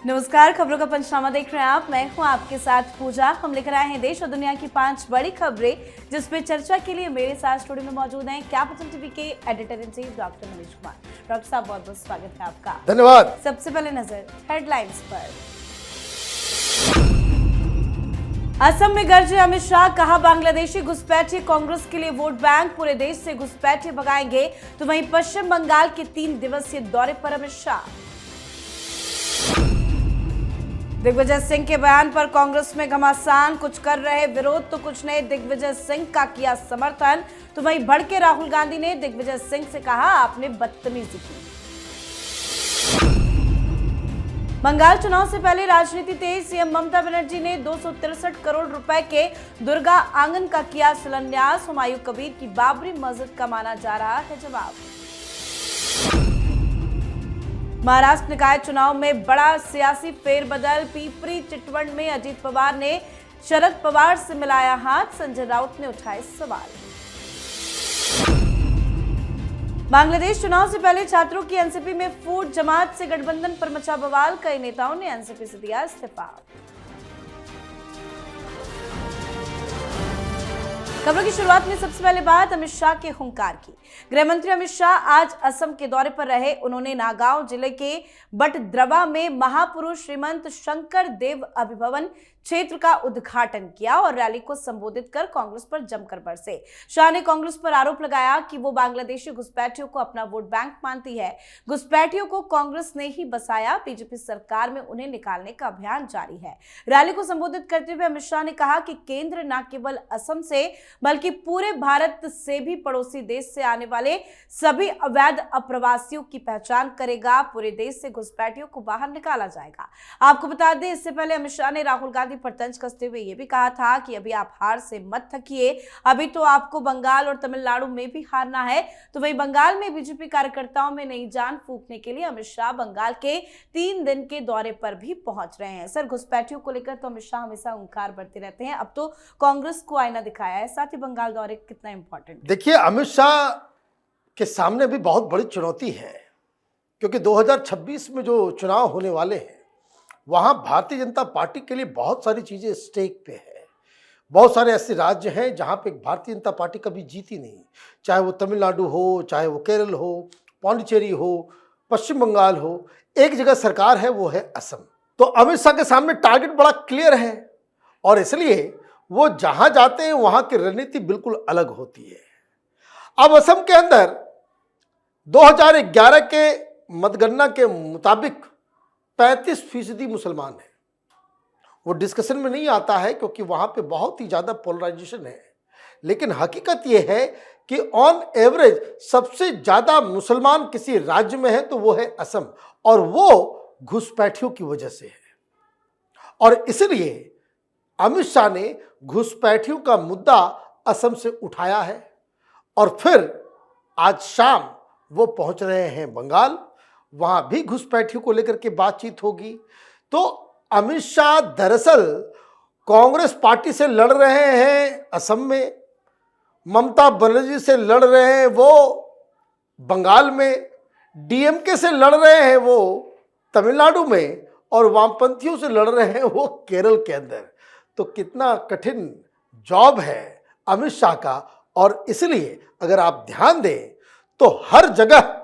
नमस्कार, खबरों का पंचनामा देख रहे हैं आप। मैं हूं आपके साथ पूजा। हम लेकर आए हैं देश और दुनिया की 5 बड़ी खबरें जिसपे चर्चा के लिए मेरे साथ स्टूडियो में मौजूद हैं कैपिटल टीवी के editor in chief doctor Manish Kumar. Doctor साहब, बहुत बहुत स्वागत है आपका। धन्यवाद। सबसे पहले नजर हेडलाइंस पर। असम में गरजे अमित शाह, कहा बांग्लादेशी घुसपैठिए कांग्रेस के लिए वोट बैंक, पूरे देश से घुसपैठिए भगाएंगे। तो वहीं पश्चिम बंगाल के 3 दिवसीय दौरे पर अमित शाह। दिग्विजय सिंह के बयान पर कांग्रेस में घमासान, कुछ कर रहे विरोध तो कुछ नहीं, दिग्विजय सिंह का किया समर्थन। तो वहीं भड़के राहुल गांधी ने दिग्विजय सिंह से कहा आपने बदतमीजी की। बंगाल चुनाव से पहले राजनीति तेज, सीएम ममता बनर्जी ने 263 करोड़ रुपए के दुर्गा आंगन का किया शिलान्यास। हुमायूं कबीर की बाबरी मस्जिद का माना जा रहा है जवाब। महाराष्ट्र निकाय चुनाव में बड़ा सियासी फेरबदल, पीपरी चिटवंड में अजीत पवार ने शरद पवार से मिलाया हाथ, संजय राउत ने उठाए सवाल। बांग्लादेश चुनाव से पहले छात्रों की एनसीपी में फूट, जमात से गठबंधन पर मचा बवाल, कई नेताओं ने एनसीपी से दिया इस्तीफा। खबरों की शुरुआत में सबसे पहले बात अमित शाह के हुंकार की। गृह मंत्री अमित शाह आज असम के दौरे पर रहे। उन्होंने नागांव जिले के बटद्रवा में महापुरुष श्रीमंत शंकर देव अभिभवन क्षेत्र का उद्घाटन किया और रैली को संबोधित कर कांग्रेस पर जमकर बरसे। शाह ने कांग्रेस पर आरोप लगाया कि वो बांग्लादेशी घुसपैठियों को अपना वोट बैंक मानती है। घुसपैठियों को कांग्रेस ने ही बसाया, बीजेपी सरकार में उन्हें निकालने का अभियान जारी है। रैली को संबोधित करते हुए अमित शाह ने कहा कि केंद्र न केवल असम से बल्कि पूरे भारत से भी पड़ोसी देश से आने वाले सभी अवैध अप्रवासियों की पहचान करेगा। पूरे देश से घुसपैठियों को बाहर निकाला जाएगा। आपको बता दें, इससे पहले अमित शाह ने राहुल गांधी पर तंज कसते हुए यह भी कहा था कि अभी आप हार से मत थकिए, अभी तो आपको बंगाल और तमिलनाडु में भी हारना है। तो वहीं बंगाल में बीजेपी कार्यकर्ताओं में नई जान फूंकने के लिए अमित शाह बंगाल के 3 दिन के दौरे पर भी पहुंच रहे हैं। सर, घुसपैठियों को लेकर तो अमित शाह हमेशा हुंकार भरते रहते हैं, अब तो कांग्रेस को आईना दिखाया है। साथ ही बंगाल दौरे कितना इंपॉर्टेंट? देखिए, अमित शाह के सामने भी बहुत बड़ी चुनौती है, क्योंकि 2026 में जो चुनाव होने वाले हैं वहां भारतीय जनता पार्टी के लिए बहुत सारी चीजें स्टेक पे है। बहुत सारे ऐसे राज्य हैं जहां पे भारतीय जनता पार्टी कभी जीती नहीं, चाहे वो तमिलनाडु हो, चाहे वो केरल हो, पौंडीचेरी हो, पश्चिम बंगाल हो। एक जगह सरकार है, वो है असम। तो अमित शाह के सामने टारगेट बड़ा क्लियर है और इसलिए वो जहां जाते हैं वहां की रणनीति बिल्कुल अलग होती है। अब असम के अंदर 2011 के मतगणना के मुताबिक 35% मुसलमान हैं। वो डिस्कशन में नहीं आता है क्योंकि वहां पे बहुत ही ज्यादा पोलराइजेशन है, लेकिन हकीकत ये है कि ऑन एवरेज सबसे ज्यादा मुसलमान किसी राज्य में है तो वो है असम, और वो घुसपैठियों की वजह से है। और इसलिए अमित शाह ने घुसपैठियों का मुद्दा असम से उठाया है और फिर आज शाम वो पहुंच रहे हैं बंगाल, वहां भी घुसपैठियों को लेकर के बातचीत होगी। तो अमित शाह दरअसल कांग्रेस पार्टी से लड़ रहे हैं असम में, ममता बनर्जी से लड़ रहे हैं वो बंगाल में, डीएमके से लड़ रहे हैं वो तमिलनाडु में, और वामपंथियों से लड़ रहे हैं वो केरल के अंदर। तो कितना कठिन जॉब है अमित शाह का, और इसलिए अगर आप ध्यान दें तो हर जगह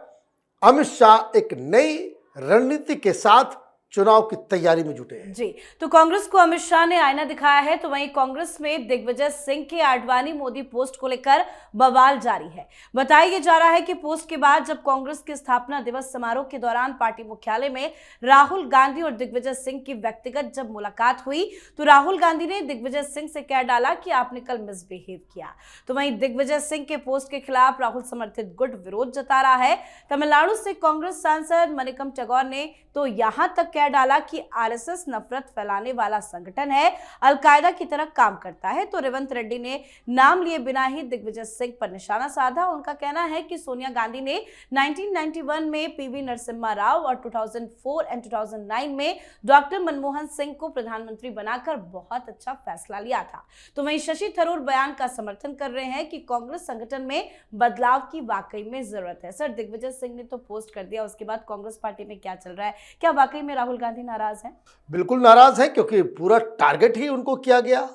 अमित शाह एक नई रणनीति के साथ चुनाव की तैयारी में जुटे हैं। जी, तो कांग्रेस को अमित शाह ने आईना दिखाया है, तो वहीं कांग्रेस में दिग्विजय सिंह के आडवाणी मोदी पोस्ट को लेकर बवाल जारी है। बताया जा रहा है कि पोस्ट के बाद जब कांग्रेस के स्थापना दिवस समारोह के दौरान पार्टी मुख्यालय में राहुल गांधी और दिग्विजय सिंह की व्यक्तिगत जब मुलाकात हुई तो राहुल गांधी ने दिग्विजय सिंह से कह डाला कि आपने कल मिसबिहेव किया। तो वहीं दिग्विजय सिंह के पोस्ट के खिलाफ राहुल समर्थित गुट विरोध जता रहा है। तमिलनाडु से कांग्रेस सांसद मनिकम टैगोर ने तो यहां तक कह डाला कि आरएसएस नफरत फैलाने वाला संगठन है, अलकायदा की तरह काम करता है। तो रेवंत रेड्डी ने नाम लिए बिना ही दिग्विजय सिंह पर निशाना साधा। उनका कहना है कि सोनिया गांधी ने 1991 में पीवी नरसिम्हा राव और 2004 एंड 2009 में डॉक्टर मनमोहन सिंह को प्रधानमंत्री बनाकर बहुत अच्छा फैसला लिया था। तो वहीं शशि थरूर बयान का समर्थन कर रहे हैं कि कांग्रेस संगठन में बदलाव की वाकई में जरूरत है। सर, दिग्विजय सिंह ने तो पोस्ट कर दिया, उसके बाद कांग्रेस पार्टी में क्या चल रहा है? क्या वाकई में राहुल राहुल गांधी नाराज हैं? बिल्कुल नाराज है, क्योंकि पूरा टारगेट ही उनको किया गया।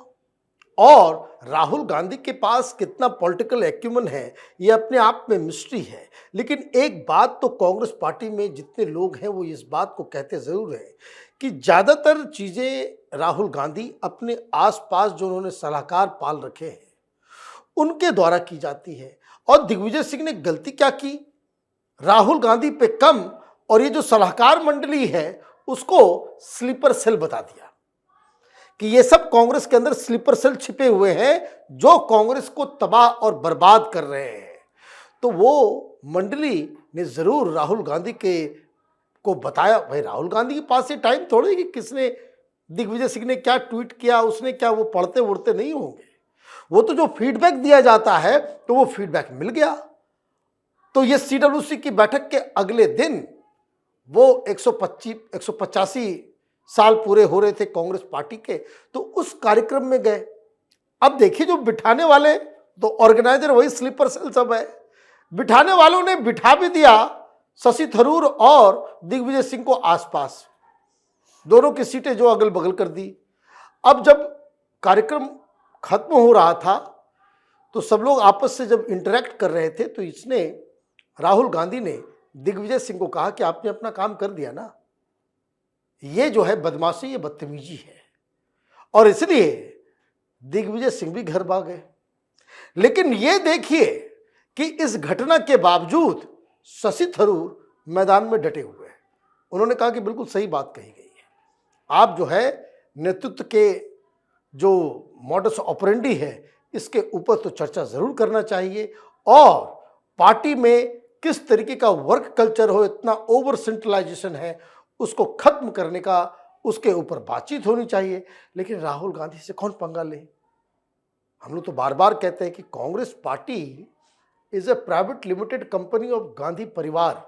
और राहुल गांधी के पास कितना पॉलिटिकल एक्यूमन है ये अपने आप में मिस्ट्री है। लेकिन एक बात तो कांग्रेस पार्टी में जितने लोग हैं वो इस बात को कहते ज़रूर हैं कि ज़्यादातर चीज़ें राहुल गांधी अपने आसपास जो उन्होंने सलाहकार पाल रखे हैं उनके द्वारा की जाती है। और दिग्विजय सिंह ने गलती क्या की, राहुल गांधी पे कम और ये जो सलाहकार मंडली है उसको स्लीपर सेल बता दिया कि ये सब कांग्रेस के अंदर स्लीपर सेल छिपे हुए हैं जो कांग्रेस को तबाह और बर्बाद कर रहे हैं। तो वो मंडली ने जरूर राहुल गांधी को बताया। भाई राहुल गांधी के पास ये टाइम थोड़ी कि किसने दिग्विजय सिंह ने क्या ट्वीट किया, उसने क्या, वो पढ़ते उड़ते नहीं होंगे। वो तो जो फीडबैक दिया जाता है तो वो फीडबैक मिल गया। तो ये सीडब्ल्यूसी की बैठक के अगले दिन वो 185 साल पूरे हो रहे थे कांग्रेस पार्टी के, तो उस कार्यक्रम में गए। अब देखिए जो बिठाने वाले तो ऑर्गेनाइजर वही स्लीपर सेल सब है। बिठाने वालों ने बिठा भी दिया शशि थरूर और दिग्विजय सिंह को आसपास, दोनों की सीटें जो अगल बगल कर दी। अब जब कार्यक्रम खत्म हो रहा था तो सब लोग आपस से जब इंटरेक्ट कर रहे थे तो इसने राहुल गांधी ने दिग्विजय सिंह को कहा कि आपने अपना काम कर दिया ना, ये जो है बदमाशी, ये बदतमीजी है। और इसलिए दिग्विजय सिंह भी घर भाग गए। लेकिन ये देखिए कि इस घटना के बावजूद शशि थरूर मैदान में डटे हुए हैं। उन्होंने कहा कि बिल्कुल सही बात कही गई है, आप जो है नेतृत्व के जो मॉडस ऑपरेंडी है इसके ऊपर तो चर्चा जरूर करना चाहिए और पार्टी में किस तरीके का वर्क कल्चर हो, इतना ओवर सेंट्रलाइजेशन है, उसको खत्म करने का उसके ऊपर बातचीत होनी चाहिए। लेकिन राहुल गांधी से कौन पंगा ले। हम लोग तो बार बार कहते हैं कि Congress party is a private limited company of Gandhi परिवार।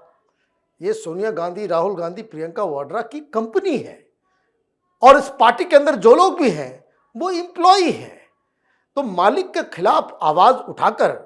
ये सोनिया गांधी, राहुल गांधी, प्रियंका वाड्रा की कंपनी है और इस पार्टी के अंदर जो लोग भी हैं वो एम्प्लॉई हैं। तो मालिक के खिलाफ आवाज उठाकर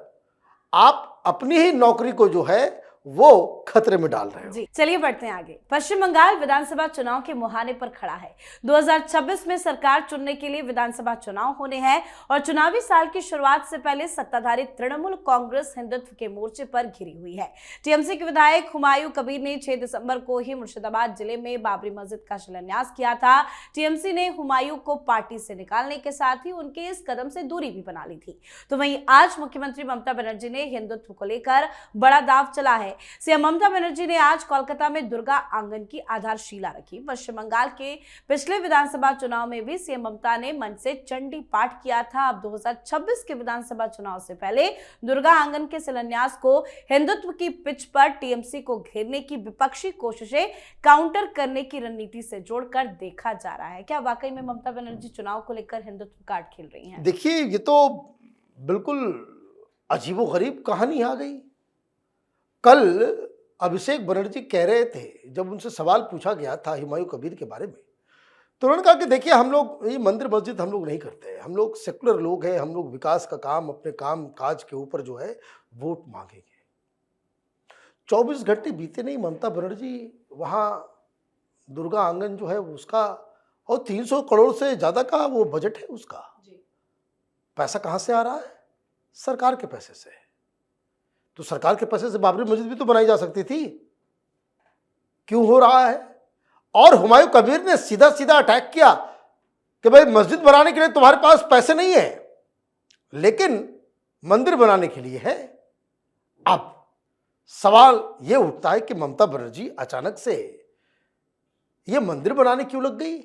आप अपनी ही नौकरी को जो है वो खतरे में डाल रहे हो। जी चलिए बढ़ते हैं आगे। पश्चिम बंगाल विधानसभा चुनाव के मुहाने पर खड़ा है। 2026 में सरकार चुनने के लिए विधानसभा चुनाव होने हैं और चुनावी साल की शुरुआत से पहले सत्ताधारी तृणमूल कांग्रेस हिंदुत्व के मोर्चे पर घिरी हुई है। टीएमसी के विधायक हुमायूं कबीर ने 6 दिसंबर को ही मुर्शिदाबाद जिले में बाबरी मस्जिद का शिलान्यास किया था। टीएमसी ने हुमायूं को पार्टी से निकालने के साथ ही उनके इस कदम से दूरी भी बना ली थी। तो वहीं आज मुख्यमंत्री ममता बनर्जी ने हिंदुत्व को लेकर बड़ा दांव चला है। सीएम ममता बनर्जी ने आज कोलकाता में दुर्गा आंगन की आधारशिला रखी। पश्चिम बंगाल के पिछले विधानसभा चुनाव में भी सीएम ममता ने मंच से चंडी पाठ किया था। अब 2026 के विधानसभा चुनाव से पहले दुर्गा आंगन के शिलान्यास को हिंदुत्व की पिच पर टीएमसी को घेरने की विपक्षी कोशिशें काउंटर करने की रणनीति से जोड़कर देखा जा रहा है। क्या वाकई में ममता बनर्जी चुनाव को लेकर हिंदुत्व कार्ड खेल रही हैं? देखिए ये तो बिल्कुल अजीबोगरीब कहानी आ गई। कल अभिषेक बनर्जी कह रहे थे, जब उनसे सवाल पूछा गया था हुमायूं कबीर के बारे में, तो उन्होंने कहा कि देखिए हम लोग ये मंदिर मस्जिद हम लोग नहीं करते हैं, हम लोग सेकुलर लोग हैं, हम लोग विकास का काम, अपने काम काज के ऊपर जो है वोट मांगेंगे। 24 घंटे बीते नहीं, ममता बनर्जी वहाँ दुर्गा आंगन जो है उसका, और 300 करोड़ से ज़्यादा का वो बजट है उसका। पैसा कहाँ से आ रहा है? सरकार के पैसे से। तो सरकार के पैसे से बाबरी मस्जिद भी तो बनाई जा सकती थी, क्यों हो रहा है? और हुमायूं कबीर ने सीधा सीधा अटैक किया कि भाई मस्जिद बनाने के लिए तुम्हारे पास पैसे नहीं है, लेकिन मंदिर बनाने के लिए है। अब सवाल यह उठता है कि ममता बनर्जी अचानक से यह मंदिर बनाने क्यों लग गई?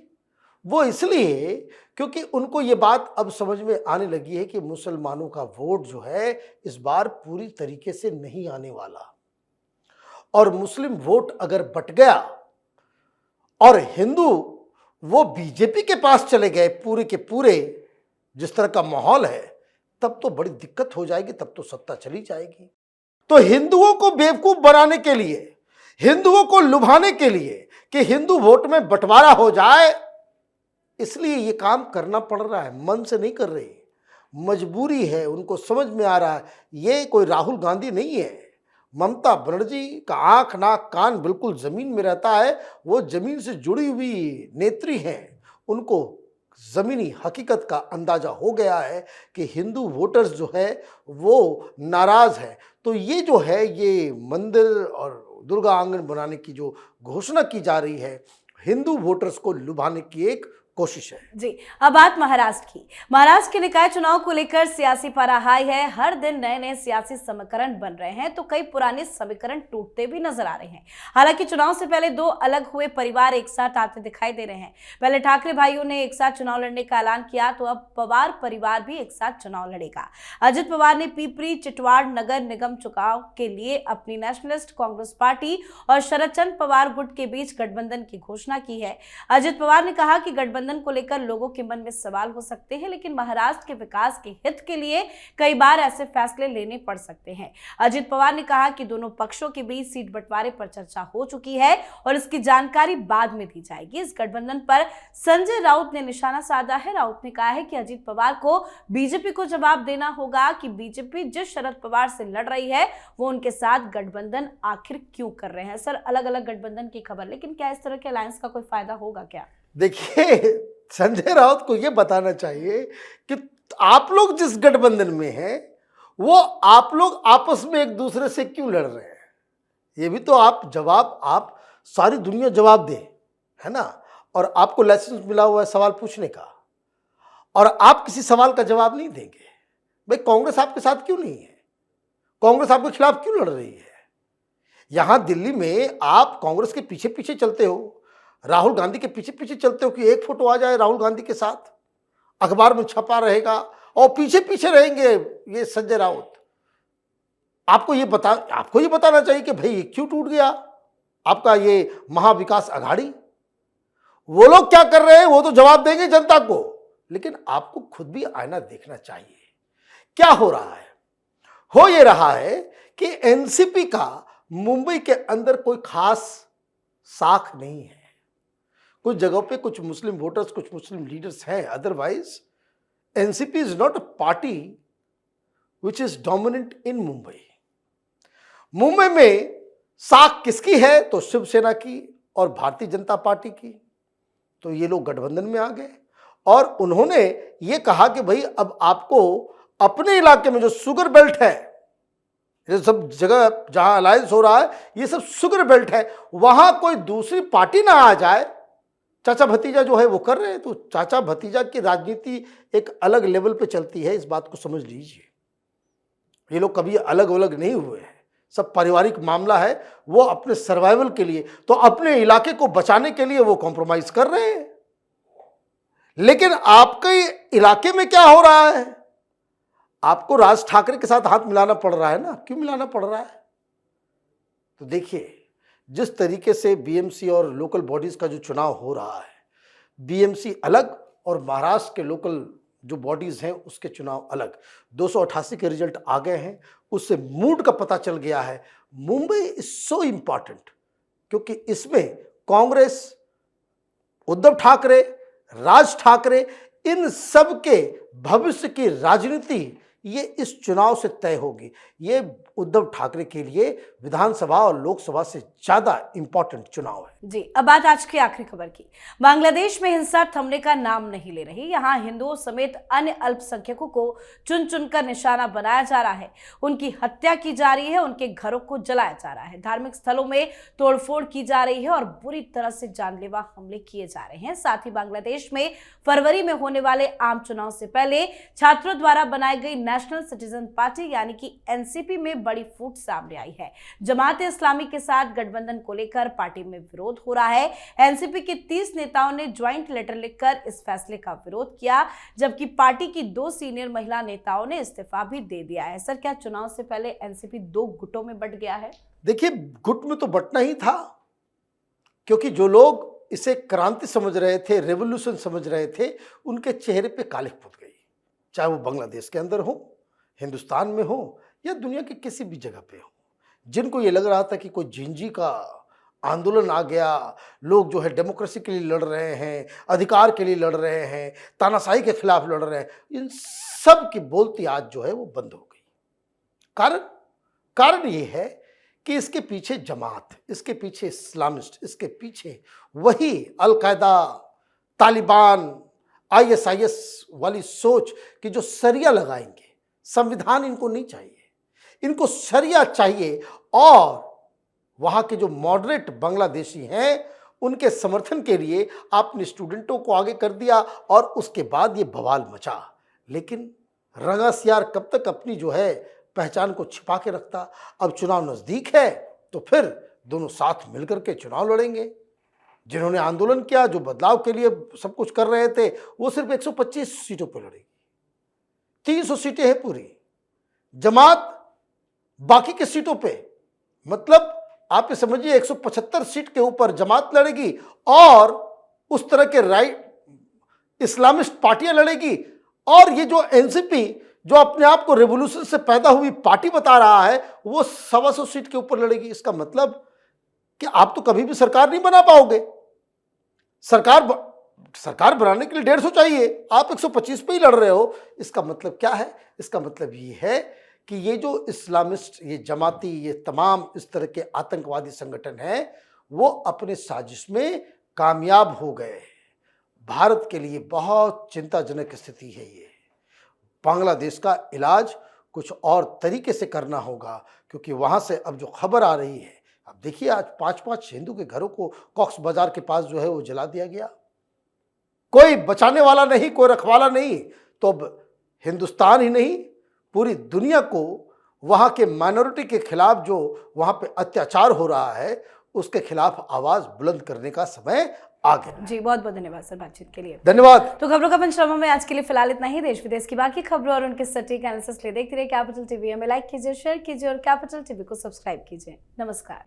वो इसलिए क्योंकि उनको ये बात अब समझ में आने लगी है कि मुसलमानों का वोट जो है इस बार पूरी तरीके से नहीं आने वाला, और मुस्लिम वोट अगर बट गया और हिंदू वो बीजेपी के पास चले गए पूरे के पूरे, जिस तरह का माहौल है, तब तो बड़ी दिक्कत हो जाएगी, तब तो सत्ता चली जाएगी। तो हिंदुओं को बेवकूफ बनाने के लिए, हिंदुओं को लुभाने के लिए कि हिंदू वोट में बंटवारा हो जाए, इसलिए ये काम करना पड़ रहा है। मन से नहीं कर रही, मजबूरी है, उनको समझ में आ रहा है ये कोई राहुल गांधी नहीं है, ममता बनर्जी का आंख नाक कान बिल्कुल जमीन में रहता है, वो जमीन से जुड़ी हुई नेत्री हैं, उनको जमीनी हकीकत का अंदाजा हो गया है कि हिंदू वोटर्स जो है वो नाराज है। तो ये जो है ये मंदिर और दुर्गा आंगन बनाने की जो घोषणा की जा रही है, हिंदू वोटर्स को लुभाने की एक कोशिश है। जी, अब बात महाराष्ट्र की। महाराष्ट्र के निकाय चुनाव को लेकर सियासी पारा हाई है। हर दिन नए नए सियासी समीकरण बन रहे हैं तो कई पुराने समीकरण टूटते भी नजर आ रहे हैं। हालांकि चुनाव से पहले दो अलग हुए परिवार एक साथ आते दिखाई दे रहे हैं। पहले ठाकरे भाइयों ने एक साथ चुनाव लड़ने का ऐलान किया तो अब पवार परिवार भी एक साथ चुनाव लड़ेगा। अजित पवार ने पिपरी चिटवाड़ नगर निगम चुनाव के लिए अपनी नेशनलिस्ट कांग्रेस पार्टी और शरद चंद्र पवार गुट के बीच गठबंधन की घोषणा की है। अजित पवार ने कहा कि गठबंधन को लेकर लोगों के मन में सवाल हो सकते हैं, लेकिन महाराष्ट्र के विकास के हित के लिए कई बार ऐसे फैसले लेने पड़ सकते हैं। अजित पवार ने कहा कि दोनों पक्षों के बीच सीट बंटवारे पर चर्चा हो चुकी है और इसकी जानकारी बाद में दी जाएगी। इस गठबंधन पर संजय राउत ने निशाना साधा है। राउत ने कहा है कि अजित पवार को बीजेपी को जवाब देना होगा कि बीजेपी जिस शरद पवार से लड़ रही है वो उनके साथ गठबंधन आखिर क्यों कर रहे हैं। सर, अलग अलग गठबंधन की खबर, लेकिन क्या इस तरह के अलायंस का कोई फायदा होगा क्या? देखिए, संजय राउत को यह बताना चाहिए कि आप लोग जिस गठबंधन में हैं वो आप लोग आपस में एक दूसरे से क्यों लड़ रहे हैं, ये भी तो आप सारी दुनिया जवाब दे, है ना। और आपको लाइसेंस मिला हुआ है सवाल पूछने का और आप किसी सवाल का जवाब नहीं देंगे। भाई, कांग्रेस आपके साथ क्यों नहीं है? कांग्रेस आपके खिलाफ क्यों लड़ रही है? यहां दिल्ली में आप कांग्रेस के पीछे पीछे चलते हो, राहुल गांधी के पीछे पीछे चलते हो कि एक फोटो आ जाए राहुल गांधी के साथ, अखबार में छपा रहेगा और पीछे पीछे रहेंगे ये संजय राउत। आपको ये बताना चाहिए कि भाई क्यों टूट गया आपका ये महाविकास अघाड़ी। वो लोग क्या कर रहे हैं वो तो जवाब देंगे जनता को, लेकिन आपको खुद भी आईना देखना चाहिए। क्या हो रहा है? हो ये रहा है कि एनसीपी का मुंबई के अंदर कोई खास साख नहीं है। कुछ जगहों पे कुछ मुस्लिम वोटर्स, कुछ मुस्लिम लीडर्स हैं, otherwise NCP is not a party which is dominant in Mumbai. Mumbai में साख किसकी है? तो शिवसेना की और भारतीय जनता पार्टी की। तो ये लोग गठबंधन में आ गए और उन्होंने ये कहा कि भाई अब आपको अपने इलाके में जो शुगर बेल्ट है, ये सब जगह जहां अलायंस हो रहा है ये सब शुगर बेल्ट है, वहां कोई दूसरी पार्टी ना आ जाए। चाचा भतीजा जो है वो कर रहे हैं, तो चाचा भतीजा की राजनीति एक अलग लेवल पे चलती है, इस बात को समझ लीजिए। ये लोग कभी अलग अलग नहीं हुए हैं, सब पारिवारिक मामला है। वो अपने सर्वाइवल के लिए, तो अपने इलाके को बचाने के लिए वो कॉम्प्रोमाइज कर रहे हैं। लेकिन आपके इलाके में क्या हो रहा है? आपको राज ठाकरे के साथ हाथ मिलाना पड़ रहा है ना। क्यों मिलाना पड़ रहा है? तो देखिए, जिस तरीके से बीएमसी और लोकल बॉडीज का जो चुनाव हो रहा है, बीएमसी अलग और महाराष्ट्र के लोकल जो बॉडीज हैं उसके चुनाव अलग। 288 के रिजल्ट आ गए हैं, उससे मूड का पता चल गया है। मुंबई इज सो इंपॉर्टेंट क्योंकि इसमें कांग्रेस, उद्धव ठाकरे, राज ठाकरे, इन सब के भविष्य की राजनीति ये इस चुनाव से तय होगी। ये उद्धव ठाकरे के लिए विधानसभा और लोकसभा से ज्यादा इंपॉर्टेंट चुनाव है। जी, अब बात आज की आखिरी खबर की। बांग्लादेश में हिंसा थमने का नाम नहीं ले रही। यहाँ हिंदुओं समेत अन्य अल्पसंख्यकों को चुन चुनकर निशाना बनाया जा रहा है, उनकी हत्या की जा रही है, उनके घरों को जलाया जा रहा है, धार्मिक स्थलों में तोड़फोड़ की जा रही है और बुरी तरह से जानलेवा हमले किए जा रहे हैं। साथ ही बांग्लादेश में फरवरी में होने वाले आम चुनाव से पहले छात्रों द्वारा बनाई गई नेशनल सिटीजन पार्टी यानी कि एनसीपी में बड़ी फूट सामने आई है। जमात इस्लामी के साथ गठबंधन को लेकर पार्टी में विरोध हो रहा है। एनसीपी के 30 नेताओं ने ज्वाइंट लेटर लिखकर इस फैसले का विरोध किया, जबकि पार्टी की 2 सीनियर महिला नेताओं ने इस्तीफा भी दे दिया है। सर, क्या चुनाव से पहले एनसीपी 2 गुटों में बंट गया है? देखिए, गुट में तो बंटना ही था, क्योंकि जो लोग इसे क्रांति समझ रहे थे, रेवोल्यूशन समझ रहे थे, उनके चेहरे पे कालिख पुत गई। चाहे वो बांग्लादेश के अंदर हो, हिंदुस्तान में हो या दुनिया के किसी भी जगह पे हो। जिनको ये लग रहा था कि कोई जिंजी का आंदोलन आ गया, लोग जो है डेमोक्रेसी के लिए लड़ रहे हैं, अधिकार के लिए लड़ रहे हैं, तानाशाही के खिलाफ लड़ रहे हैं, इन सब की बोलती आज जो है वो बंद हो गई। कारण ये है कि इसके पीछे जमात, इसके पीछे इस्लामिस्ट, इसके पीछे वही अलकायदा, तालिबान, आईएसआईएस वाली सोच कि जो शरिया लगाएंगे। संविधान इनको नहीं चाहिए, इनको शरिया चाहिए। और वहाँ के जो मॉडरेट बांग्लादेशी हैं उनके समर्थन के लिए आपने स्टूडेंटों को आगे कर दिया और उसके बाद ये बवाल मचा। लेकिन रंगासियार कब तक अपनी जो है पहचान को छिपा के रखता। अब चुनाव नज़दीक है तो फिर दोनों साथ मिलकर के चुनाव लड़ेंगे। जिन्होंने आंदोलन किया, जो बदलाव के लिए सब कुछ कर रहे थे, वो सिर्फ 125 सीटों पर लड़ेगी। 300 सीटें हैं पूरी। जमात बाकी के सीटों पे, मतलब आप ये समझिए 175 सीट के ऊपर जमात लड़ेगी और उस तरह के राइट इस्लामिस्ट पार्टियां लड़ेगी। और ये जो एनसीपी जो अपने आप को रेवोल्यूशन से पैदा हुई पार्टी बता रहा है, वो 125 सीट के ऊपर लड़ेगी। इसका मतलब कि आप तो कभी भी सरकार नहीं बना पाओगे। सरकार बनाने के लिए 150 चाहिए, आप 125 पे ही लड़ रहे हो। इसका मतलब क्या है? इसका मतलब ये है कि ये जो इस्लामिस्ट, ये जमाती, ये तमाम इस तरह के आतंकवादी संगठन हैं, वो अपने साजिश में कामयाब हो गए। भारत के लिए बहुत चिंताजनक स्थिति है ये। बांग्लादेश का इलाज कुछ और तरीके से करना होगा, क्योंकि वहाँ से अब जो खबर आ रही है, अब देखिए आज 5-5 हिंदू के घरों को कॉक्स बाजार के पास जो है वो जला दिया गया। कोई बचाने वाला नहीं, कोई रखवाला नहीं। तो अब हिंदुस्तान ही नहीं, पूरी दुनिया को वहाँ के माइनॉरिटी के खिलाफ जो वहाँ पे अत्याचार हो रहा है, उसके खिलाफ आवाज़ बुलंद करने का समय आ गया। जी, बहुत बहुत धन्यवाद सर बातचीत के लिए। धन्यवाद। तो खबरों का पंचनामा में आज के लिए फिलहाल इतना ही। देश विदेश की बाकी खबरों और उनके सटीक एनालिसिस के लिए देखते रहिए कैपिटल टीवी। हमें लाइक कीजिए, शेयर कीजिए और कैपिटल टीवी को सब्सक्राइब कीजिए। नमस्कार।